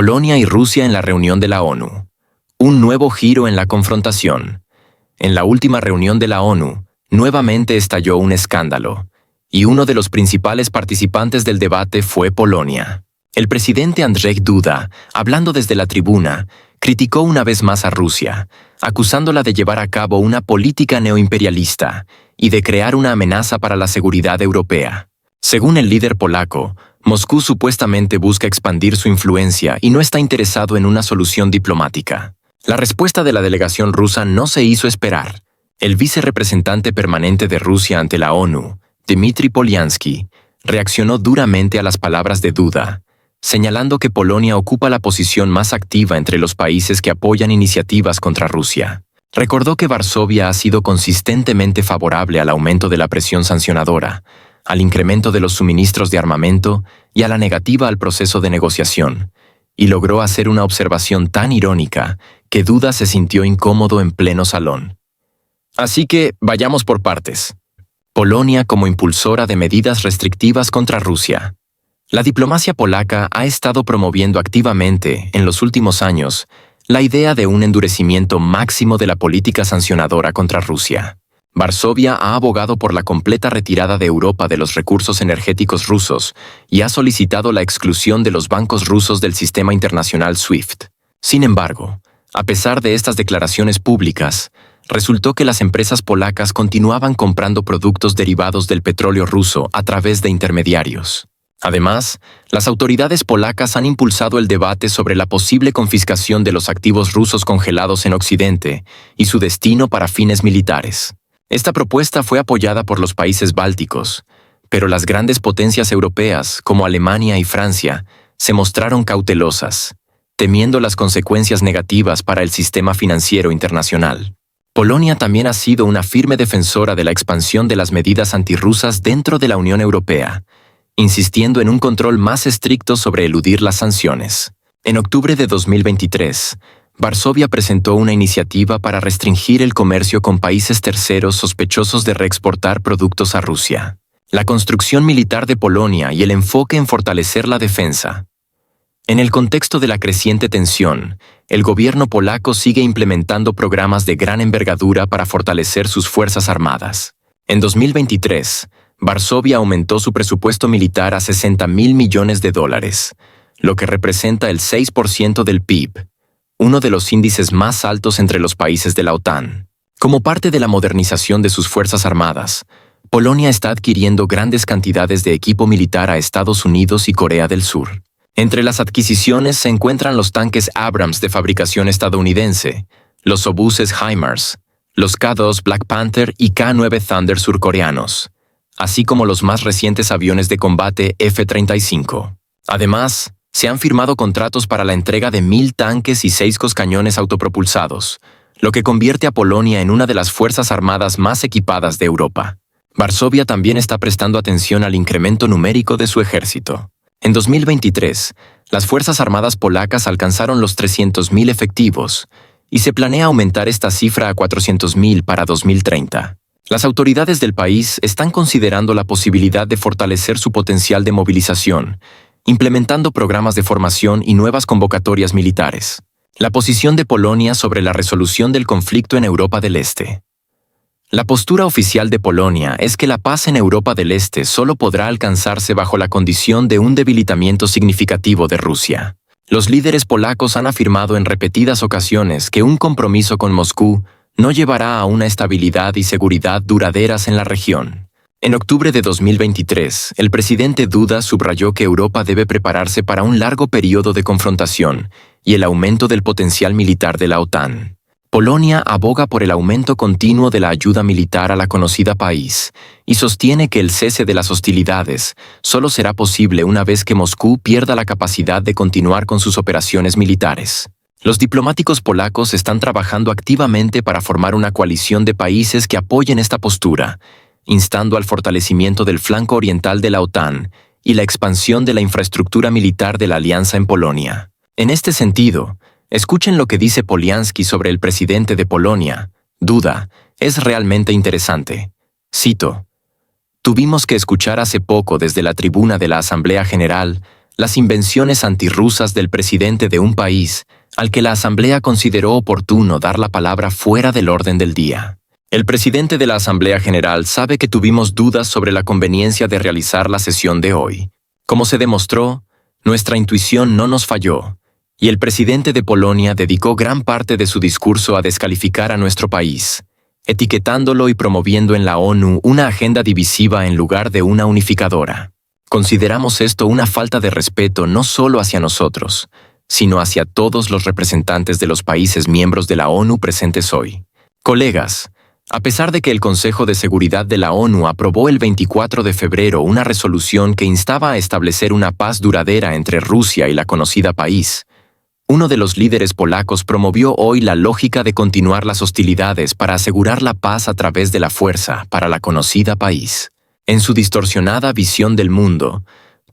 Polonia y Rusia en la reunión de la ONU. Un nuevo giro en la confrontación. En la última reunión de la ONU, nuevamente estalló un escándalo, y uno de los principales participantes del debate fue Polonia. El presidente Andrzej Duda, hablando desde la tribuna, criticó una vez más a Rusia, acusándola de llevar a cabo una política neoimperialista y de crear una amenaza para la seguridad europea. Según el líder polaco, Moscú supuestamente busca expandir su influencia y no está interesado en una solución diplomática. La respuesta de la delegación rusa no se hizo esperar. El vicerrepresentante permanente de Rusia ante la ONU, Dmitry Polyansky, reaccionó duramente a las palabras de Duda, señalando que Polonia ocupa la posición más activa entre los países que apoyan iniciativas contra Rusia. Recordó que Varsovia ha sido consistentemente favorable al aumento de la presión sancionadora, al incremento de los suministros de armamento y a la negativa al proceso de negociación, y logró hacer una observación tan irónica que Duda se sintió incómodo en pleno salón. Así que, vayamos por partes. Polonia como impulsora de medidas restrictivas contra Rusia. La diplomacia polaca ha estado promoviendo activamente, en los últimos años, la idea de un endurecimiento máximo de la política sancionadora contra Rusia. Varsovia ha abogado por la completa retirada de Europa de los recursos energéticos rusos y ha solicitado la exclusión de los bancos rusos del sistema internacional SWIFT. Sin embargo, a pesar de estas declaraciones públicas, resultó que las empresas polacas continuaban comprando productos derivados del petróleo ruso a través de intermediarios. Además, las autoridades polacas han impulsado el debate sobre la posible confiscación de los activos rusos congelados en Occidente y su destino para fines militares. Esta propuesta fue apoyada por los países bálticos, pero las grandes potencias europeas, como Alemania y Francia, se mostraron cautelosas, temiendo las consecuencias negativas para el sistema financiero internacional. Polonia también ha sido una firme defensora de la expansión de las medidas antirrusas dentro de la Unión Europea, insistiendo en un control más estricto sobre eludir las sanciones. En octubre de 2023, Varsovia presentó una iniciativa para restringir el comercio con países terceros sospechosos de reexportar productos a Rusia. La construcción militar de Polonia y el enfoque en fortalecer la defensa. En el contexto de la creciente tensión, el gobierno polaco sigue implementando programas de gran envergadura para fortalecer sus fuerzas armadas. En 2023, Varsovia aumentó su presupuesto militar a $60.000 millones, lo que representa el 6% del PIB, uno de los índices más altos entre los países de la OTAN. Como parte de la modernización de sus fuerzas armadas, Polonia está adquiriendo grandes cantidades de equipo militar a Estados Unidos y Corea del Sur. Entre las adquisiciones se encuentran los tanques Abrams de fabricación estadounidense, los obuses HIMARS, los K-2 Black Panther y K-9 Thunder surcoreanos, así como los más recientes aviones de combate F-35. Además, se han firmado contratos para la entrega de 1.000 tanques y 6 cañones autopropulsados, lo que convierte a Polonia en una de las fuerzas armadas más equipadas de Europa. Varsovia también está prestando atención al incremento numérico de su ejército. En 2023, las Fuerzas Armadas polacas alcanzaron los 300.000 efectivos, y se planea aumentar esta cifra a 400.000 para 2030. Las autoridades del país están considerando la posibilidad de fortalecer su potencial de movilización, implementando programas de formación y nuevas convocatorias militares. La posición de Polonia sobre la resolución del conflicto en Europa del Este. La postura oficial de Polonia es que la paz en Europa del Este solo podrá alcanzarse bajo la condición de un debilitamiento significativo de Rusia. Los líderes polacos han afirmado en repetidas ocasiones que un compromiso con Moscú no llevará a una estabilidad y seguridad duraderas en la región. En octubre de 2023, el presidente Duda subrayó que Europa debe prepararse para un largo periodo de confrontación y el aumento del potencial militar de la OTAN. Polonia aboga por el aumento continuo de la ayuda militar a la conocida país y sostiene que el cese de las hostilidades solo será posible una vez que Moscú pierda la capacidad de continuar con sus operaciones militares. Los diplomáticos polacos están trabajando activamente para formar una coalición de países que apoyen esta postura, instando al fortalecimiento del flanco oriental de la OTAN y la expansión de la infraestructura militar de la alianza en Polonia. En este sentido, escuchen lo que dice Polyansky sobre el presidente de Polonia, Duda, es realmente interesante. Cito: "Tuvimos que escuchar hace poco desde la tribuna de la Asamblea General las invenciones antirrusas del presidente de un país al que la Asamblea consideró oportuno dar la palabra fuera del orden del día. El presidente de la Asamblea General sabe que tuvimos dudas sobre la conveniencia de realizar la sesión de hoy. Como se demostró, nuestra intuición no nos falló, y el presidente de Polonia dedicó gran parte de su discurso a descalificar a nuestro país, etiquetándolo y promoviendo en la ONU una agenda divisiva en lugar de una unificadora. Consideramos esto una falta de respeto no solo hacia nosotros, sino hacia todos los representantes de los países miembros de la ONU presentes hoy. Colegas, a pesar de que el Consejo de Seguridad de la ONU aprobó el 24 de febrero una resolución que instaba a establecer una paz duradera entre Rusia y la conocida país, uno de los líderes polacos promovió hoy la lógica de continuar las hostilidades para asegurar la paz a través de la fuerza para la conocida país. En su distorsionada visión del mundo,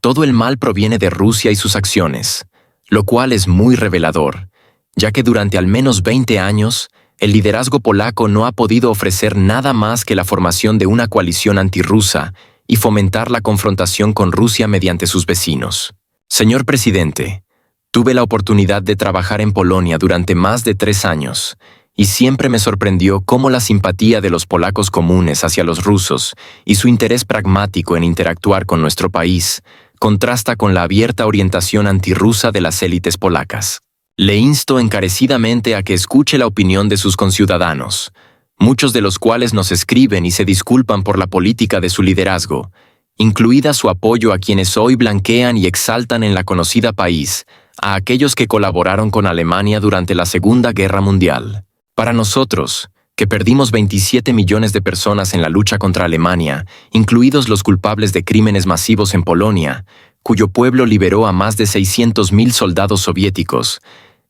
todo el mal proviene de Rusia y sus acciones, lo cual es muy revelador, ya que durante al menos 20 años, el liderazgo polaco no ha podido ofrecer nada más que la formación de una coalición antirrusa y fomentar la confrontación con Rusia mediante sus vecinos. Señor presidente, tuve la oportunidad de trabajar en Polonia durante más de 3 años, y siempre me sorprendió cómo la simpatía de los polacos comunes hacia los rusos y su interés pragmático en interactuar con nuestro país contrasta con la abierta orientación antirrusa de las élites polacas. Le insto encarecidamente a que escuche la opinión de sus conciudadanos, muchos de los cuales nos escriben y se disculpan por la política de su liderazgo, incluida su apoyo a quienes hoy blanquean y exaltan en la conocida país a aquellos que colaboraron con Alemania durante la Segunda Guerra Mundial. Para nosotros, que perdimos 27 millones de personas en la lucha contra Alemania, incluidos los culpables de crímenes masivos en Polonia, cuyo pueblo liberó a más de 600.000 soldados soviéticos,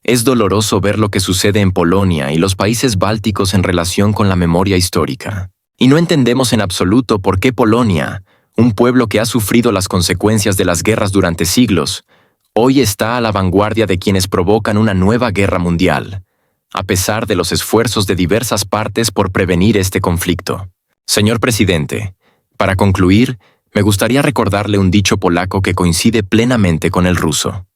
es doloroso ver lo que sucede en Polonia y los países bálticos en relación con la memoria histórica. Y no entendemos en absoluto por qué Polonia, un pueblo que ha sufrido las consecuencias de las guerras durante siglos, hoy está a la vanguardia de quienes provocan una nueva guerra mundial, a pesar de los esfuerzos de diversas partes por prevenir este conflicto. Señor presidente, para concluir, me gustaría recordarle un dicho polaco que coincide plenamente con el ruso.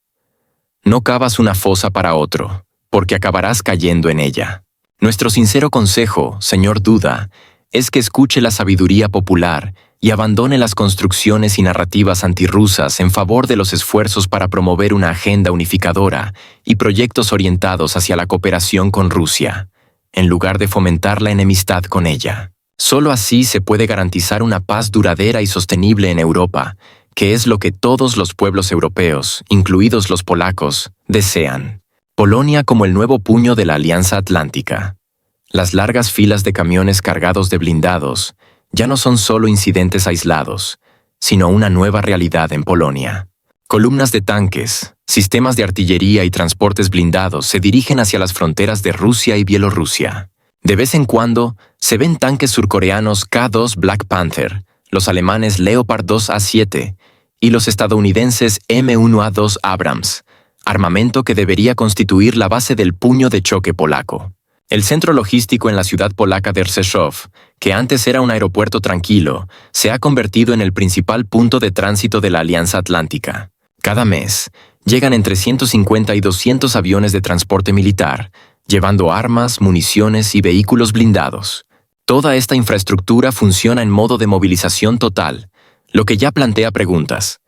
No cavas una fosa para otro, porque acabarás cayendo en ella. Nuestro sincero consejo, señor Duda, es que escuche la sabiduría popular y abandone las construcciones y narrativas antirrusas en favor de los esfuerzos para promover una agenda unificadora y proyectos orientados hacia la cooperación con Rusia, en lugar de fomentar la enemistad con ella. Solo así se puede garantizar una paz duradera y sostenible en Europa, que es lo que todos los pueblos europeos, incluidos los polacos, desean. Polonia como el nuevo puño de la Alianza Atlántica. Las largas filas de camiones cargados de blindados ya no son solo incidentes aislados, sino una nueva realidad en Polonia. Columnas de tanques, sistemas de artillería y transportes blindados se dirigen hacia las fronteras de Rusia y Bielorrusia. De vez en cuando, se ven tanques surcoreanos K-2 Black Panther, los alemanes Leopard 2A7 y los estadounidenses M1A2 Abrams, armamento que debería constituir la base del puño de choque polaco. El centro logístico en la ciudad polaca de Rzeszów, que antes era un aeropuerto tranquilo, se ha convertido en el principal punto de tránsito de la Alianza Atlántica. Cada mes, llegan entre 150 y 200 aviones de transporte militar, llevando armas, municiones y vehículos blindados. Toda esta infraestructura funciona en modo de movilización total, lo que ya plantea preguntas.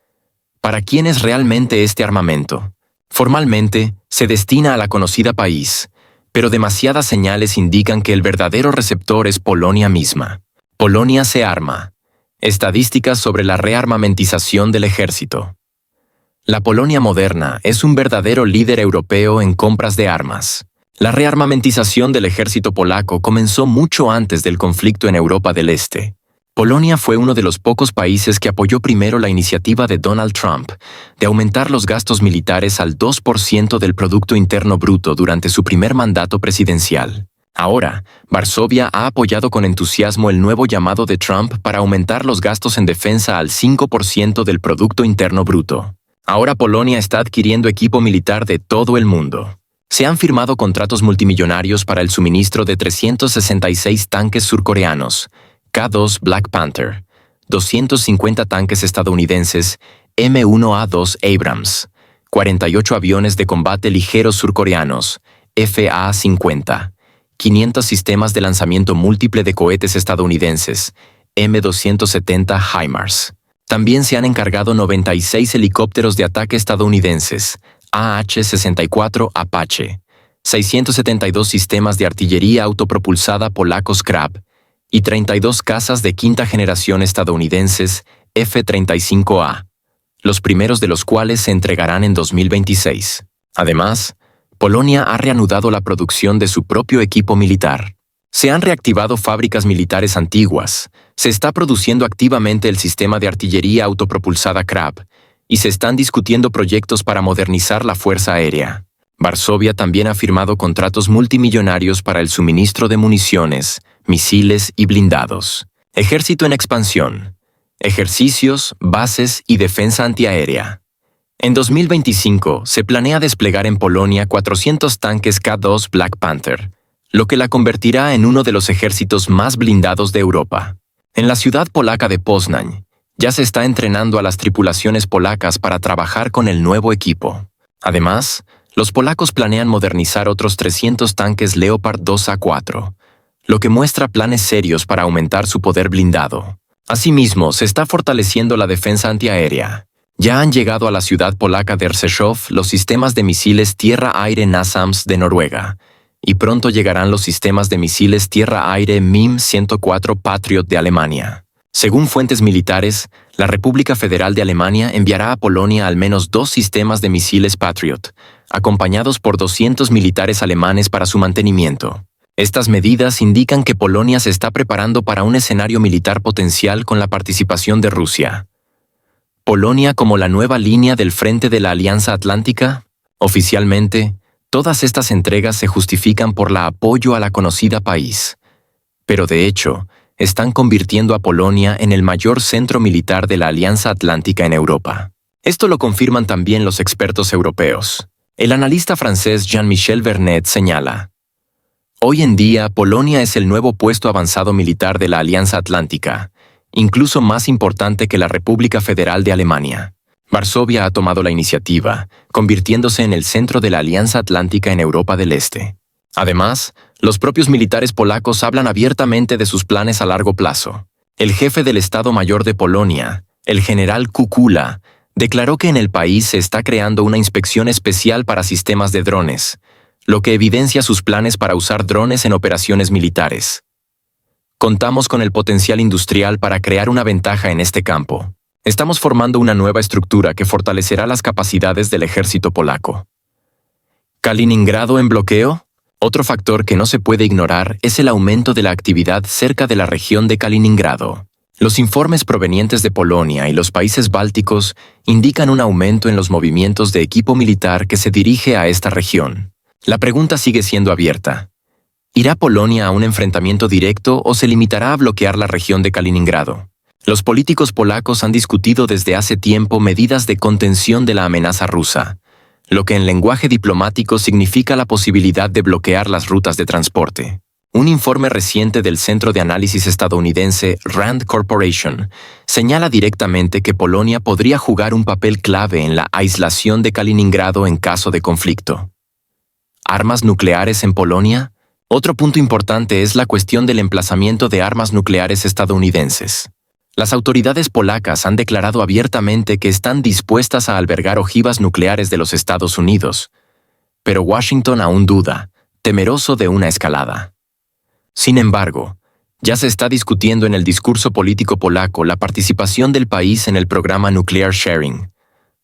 ¿Para quién es realmente este armamento? Formalmente, se destina a la conocida país, pero demasiadas señales indican que el verdadero receptor es Polonia misma. Polonia se arma. Estadísticas sobre la rearmamentización del ejército. La Polonia moderna es un verdadero líder europeo en compras de armas. La rearmamentización del ejército polaco comenzó mucho antes del conflicto en Europa del Este. Polonia fue uno de los pocos países que apoyó primero la iniciativa de Donald Trump de aumentar los gastos militares al 2% del Producto Interno Bruto durante su primer mandato presidencial. Ahora, Varsovia ha apoyado con entusiasmo el nuevo llamado de Trump para aumentar los gastos en defensa al 5% del Producto Interno Bruto. Ahora Polonia está adquiriendo equipo militar de todo el mundo. Se han firmado contratos multimillonarios para el suministro de 366 tanques surcoreanos, K-2 Black Panther, 250 tanques estadounidenses M1A2 Abrams, 48 aviones de combate ligeros surcoreanos, FA-50, 500 sistemas de lanzamiento múltiple de cohetes estadounidenses, M270 HIMARS. También se han encargado 96 helicópteros de ataque estadounidenses, AH-64 Apache, 672 sistemas de artillería autopropulsada polacos Krab y 32 cazas de quinta generación estadounidenses F-35A, los primeros de los cuales se entregarán en 2026. Además, Polonia ha reanudado la producción de su propio equipo militar. Se han reactivado fábricas militares antiguas, se está produciendo activamente el sistema de artillería autopropulsada Krab y se están discutiendo proyectos para modernizar la Fuerza Aérea. Varsovia también ha firmado contratos multimillonarios para el suministro de municiones, misiles y blindados. Ejército en expansión. Ejercicios, bases y defensa antiaérea. En 2025 se planea desplegar en Polonia 400 tanques K2 Black Panther, lo que la convertirá en uno de los ejércitos más blindados de Europa. En la ciudad polaca de Poznań, ya se está entrenando a las tripulaciones polacas para trabajar con el nuevo equipo. Además, los polacos planean modernizar otros 300 tanques Leopard 2A4, lo que muestra planes serios para aumentar su poder blindado. Asimismo, se está fortaleciendo la defensa antiaérea. Ya han llegado a la ciudad polaca de Rzeszów los sistemas de misiles tierra-aire NASAMS de Noruega, y pronto llegarán los sistemas de misiles tierra-aire MIM-104 Patriot de Alemania. Según fuentes militares, la República Federal de Alemania enviará a Polonia al menos 2 sistemas de misiles Patriot, acompañados por 200 militares alemanes para su mantenimiento. Estas medidas indican que Polonia se está preparando para un escenario militar potencial con la participación de Rusia. ¿Polonia como la nueva línea del frente de la Alianza Atlántica? Oficialmente, todas estas entregas se justifican por el apoyo a la conocida país. Pero de hecho, están convirtiendo a Polonia en el mayor centro militar de la Alianza Atlántica en Europa. Esto lo confirman también los expertos europeos. El analista francés Jean-Michel Vernet señala: hoy en día, Polonia es el nuevo puesto avanzado militar de la Alianza Atlántica, incluso más importante que la República Federal de Alemania. Varsovia ha tomado la iniciativa, convirtiéndose en el centro de la Alianza Atlántica en Europa del Este. Además, los propios militares polacos hablan abiertamente de sus planes a largo plazo. El jefe del Estado Mayor de Polonia, el general Kukula, declaró que en el país se está creando una inspección especial para sistemas de drones, lo que evidencia sus planes para usar drones en operaciones militares. Contamos con el potencial industrial para crear una ventaja en este campo. Estamos formando una nueva estructura que fortalecerá las capacidades del ejército polaco. ¿Kaliningrado en bloqueo? Otro factor que no se puede ignorar es el aumento de la actividad cerca de la región de Kaliningrado. Los informes provenientes de Polonia y los países bálticos indican un aumento en los movimientos de equipo militar que se dirige a esta región. La pregunta sigue siendo abierta. ¿Irá Polonia a un enfrentamiento directo o se limitará a bloquear la región de Kaliningrado? Los políticos polacos han discutido desde hace tiempo medidas de contención de la amenaza rusa, lo que en lenguaje diplomático significa la posibilidad de bloquear las rutas de transporte. Un informe reciente del centro de análisis estadounidense Rand Corporation señala directamente que Polonia podría jugar un papel clave en la aislación de Kaliningrado en caso de conflicto. ¿Armas nucleares en Polonia? Otro punto importante es la cuestión del emplazamiento de armas nucleares estadounidenses. Las autoridades polacas han declarado abiertamente que están dispuestas a albergar ojivas nucleares de los Estados Unidos, pero Washington aún duda, temeroso de una escalada. Sin embargo, ya se está discutiendo en el discurso político polaco la participación del país en el programa Nuclear Sharing,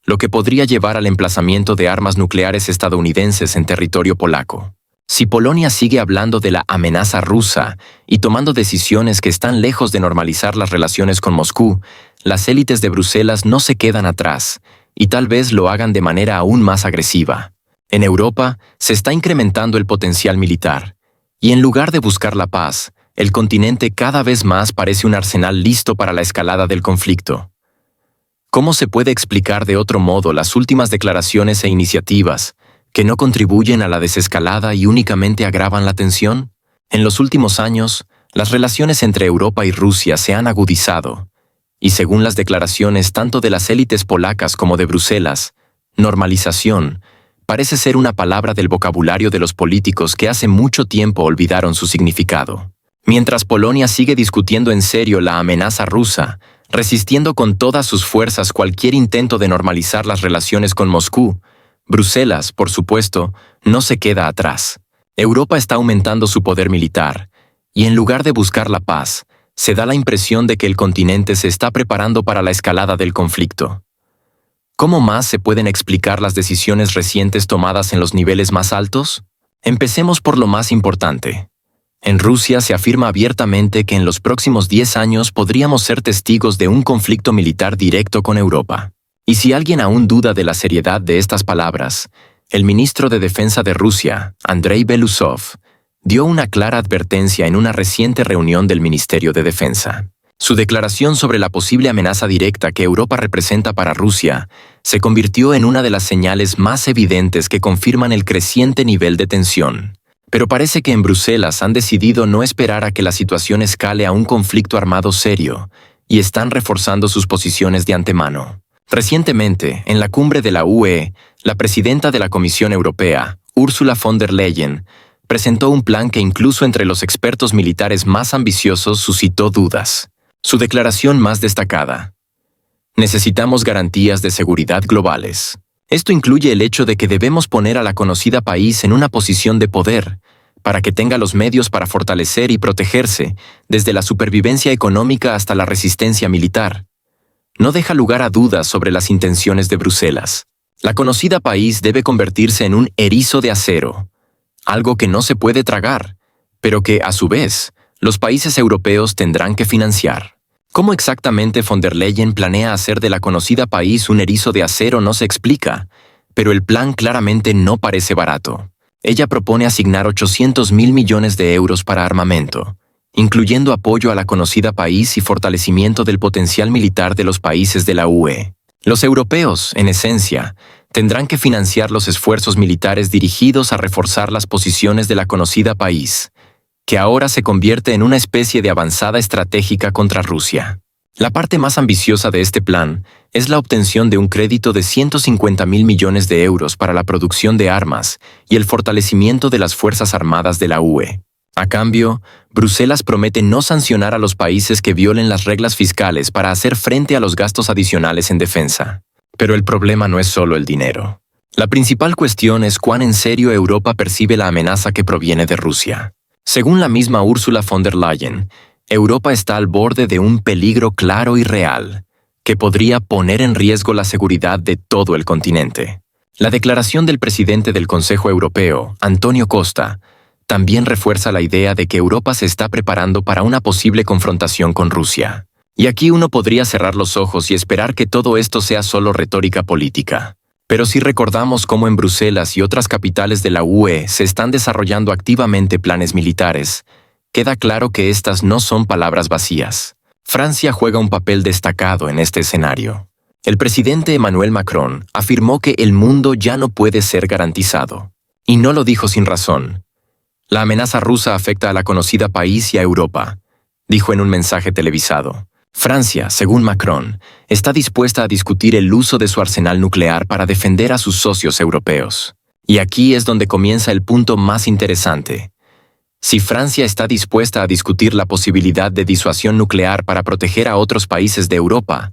lo que podría llevar al emplazamiento de armas nucleares estadounidenses en territorio polaco. Si Polonia sigue hablando de la amenaza rusa y tomando decisiones que están lejos de normalizar las relaciones con Moscú, las élites de Bruselas no se quedan atrás y tal vez lo hagan de manera aún más agresiva. En Europa se está incrementando el potencial militar, y en lugar de buscar la paz, el continente cada vez más parece un arsenal listo para la escalada del conflicto. ¿Cómo se puede explicar de otro modo las últimas declaraciones e iniciativas que no contribuyen a la desescalada y únicamente agravan la tensión? En los últimos años, las relaciones entre Europa y Rusia se han agudizado, Y según las declaraciones tanto de las élites polacas como de Bruselas, normalización parece ser una palabra del vocabulario de los políticos que hace mucho tiempo olvidaron su significado. Mientras Polonia sigue discutiendo en serio la amenaza rusa, resistiendo con todas sus fuerzas cualquier intento de normalizar las relaciones con Moscú, Bruselas, por supuesto, no se queda atrás. Europa está aumentando su poder militar, y en lugar de buscar la paz, se da la impresión de que el continente se está preparando para la escalada del conflicto. ¿Cómo más se pueden explicar las decisiones recientes tomadas en los niveles más altos? Empecemos por lo más importante. En Rusia se afirma abiertamente que en los próximos 10 años podríamos ser testigos de un conflicto militar directo con Europa. Y si alguien aún duda de la seriedad de estas palabras, el ministro de Defensa de Rusia, Andrei Belousov, dio una clara advertencia en una reciente reunión del Ministerio de Defensa. Su declaración sobre la posible amenaza directa que Europa representa para Rusia se convirtió en una de las señales más evidentes que confirman el creciente nivel de tensión. Pero parece que en Bruselas han decidido no esperar a que la situación escale a un conflicto armado serio y están reforzando sus posiciones de antemano. Recientemente, en la cumbre de la UE, la presidenta de la Comisión Europea, Ursula von der Leyen, presentó un plan que incluso entre los expertos militares más ambiciosos suscitó dudas. Su declaración más destacada: necesitamos garantías de seguridad globales. Esto incluye el hecho de que debemos poner a la conocida país en una posición de poder, para que tenga los medios para fortalecer y protegerse, desde la supervivencia económica hasta la resistencia militar. No deja lugar a dudas sobre las intenciones de Bruselas. La conocida país debe convertirse en un erizo de acero, algo que no se puede tragar, pero que, a su vez, los países europeos tendrán que financiar. ¿Cómo exactamente von der Leyen planea hacer de la conocida país un erizo de acero no se explica, pero el plan claramente no parece barato. Ella propone asignar 800.000 millones de euros para armamento, incluyendo apoyo a la conocida país y fortalecimiento del potencial militar de los países de la UE. Los europeos, en esencia, tendrán que financiar los esfuerzos militares dirigidos a reforzar las posiciones de la conocida país, que ahora se convierte en una especie de avanzada estratégica contra Rusia. La parte más ambiciosa de este plan es la obtención de un crédito de 150.000 millones de euros para la producción de armas y el fortalecimiento de las Fuerzas Armadas de la UE. A cambio, Bruselas promete no sancionar a los países que violen las reglas fiscales para hacer frente a los gastos adicionales en defensa. Pero el problema no es solo el dinero. La principal cuestión es cuán en serio Europa percibe la amenaza que proviene de Rusia. Según la misma Ursula von der Leyen, Europa está al borde de un peligro claro y real, que podría poner en riesgo la seguridad de todo el continente. La declaración del presidente del Consejo Europeo, Antonio Costa, también refuerza la idea de que Europa se está preparando para una posible confrontación con Rusia. Y aquí uno podría cerrar los ojos y esperar que todo esto sea solo retórica política. Pero si recordamos cómo en Bruselas y otras capitales de la UE se están desarrollando activamente planes militares, queda claro que estas no son palabras vacías. Francia juega un papel destacado en este escenario. El presidente Emmanuel Macron afirmó que el mundo ya no puede ser garantizado. Y no lo dijo sin razón. La amenaza rusa afecta a la conocida país y a Europa, dijo en un mensaje televisado. Francia, según Macron, está dispuesta a discutir el uso de su arsenal nuclear para defender a sus socios europeos. Y aquí es donde comienza el punto más interesante. Si Francia está dispuesta a discutir la posibilidad de disuasión nuclear para proteger a otros países de Europa,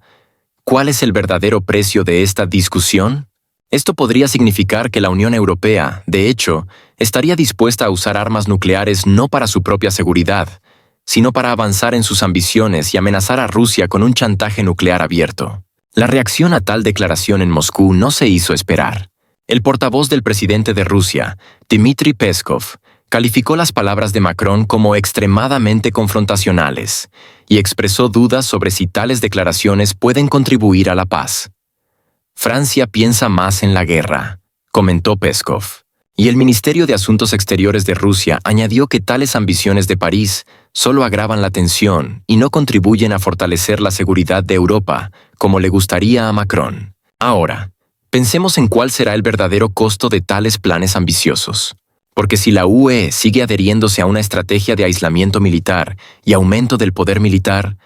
¿cuál es el verdadero precio de esta discusión? Esto podría significar que la Unión Europea, de hecho, estaría dispuesta a usar armas nucleares no para su propia seguridad, sino para avanzar en sus ambiciones y amenazar a Rusia con un chantaje nuclear abierto. La reacción a tal declaración en Moscú no se hizo esperar. El portavoz del presidente de Rusia, Dmitry Peskov, calificó las palabras de Macron como extremadamente confrontacionales y expresó dudas sobre si tales declaraciones pueden contribuir a la paz. Francia piensa más en la guerra, comentó Peskov. Y el Ministerio de Asuntos Exteriores de Rusia añadió que tales ambiciones de París solo agravan la tensión y no contribuyen a fortalecer la seguridad de Europa, como le gustaría a Macron. Ahora, pensemos en cuál será el verdadero costo de tales planes ambiciosos. Porque si la UE sigue adheriéndose a una estrategia de aislamiento militar y aumento del poder militar,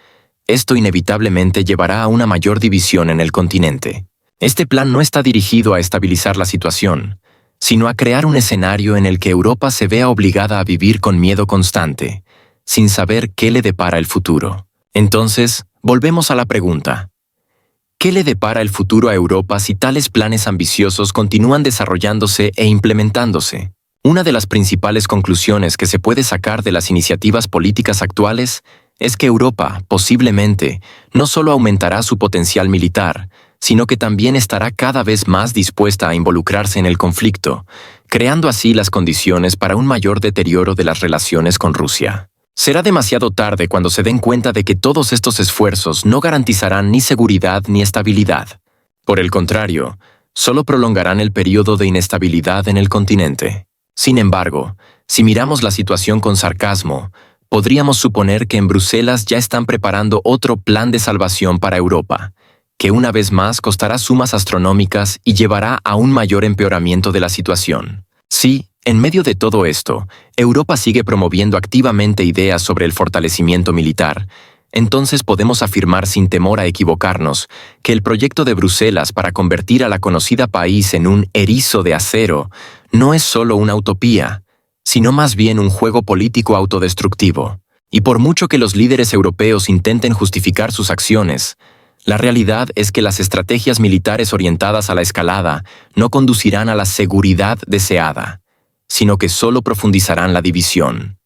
esto inevitablemente llevará a una mayor división en el continente. Este plan no está dirigido a estabilizar la situación, sino a crear un escenario en el que Europa se vea obligada a vivir con miedo constante, sin saber qué le depara el futuro. Entonces, volvemos a la pregunta: ¿qué le depara el futuro a Europa si tales planes ambiciosos continúan desarrollándose e implementándose? Una de las principales conclusiones que se puede sacar de las iniciativas políticas actuales es que Europa, posiblemente, no solo aumentará su potencial militar, sino que también estará cada vez más dispuesta a involucrarse en el conflicto, creando así las condiciones para un mayor deterioro de las relaciones con Rusia. Será demasiado tarde cuando se den cuenta de que todos estos esfuerzos no garantizarán ni seguridad ni estabilidad. Por el contrario, solo prolongarán el periodo de inestabilidad en el continente. Sin embargo, si miramos la situación con sarcasmo, podríamos suponer que en Bruselas ya están preparando otro plan de salvación para Europa, que una vez más costará sumas astronómicas y llevará a un mayor empeoramiento de la situación. Sí, en medio de todo esto, Europa sigue promoviendo activamente ideas sobre el fortalecimiento militar. Entonces podemos afirmar sin temor a equivocarnos que el proyecto de Bruselas para convertir a la conocida país en un erizo de acero no es solo una utopía, sino más bien un juego político autodestructivo. Y por mucho que los líderes europeos intenten justificar sus acciones, la realidad es que las estrategias militares orientadas a la escalada no conducirán a la seguridad deseada, sino que solo profundizarán la división.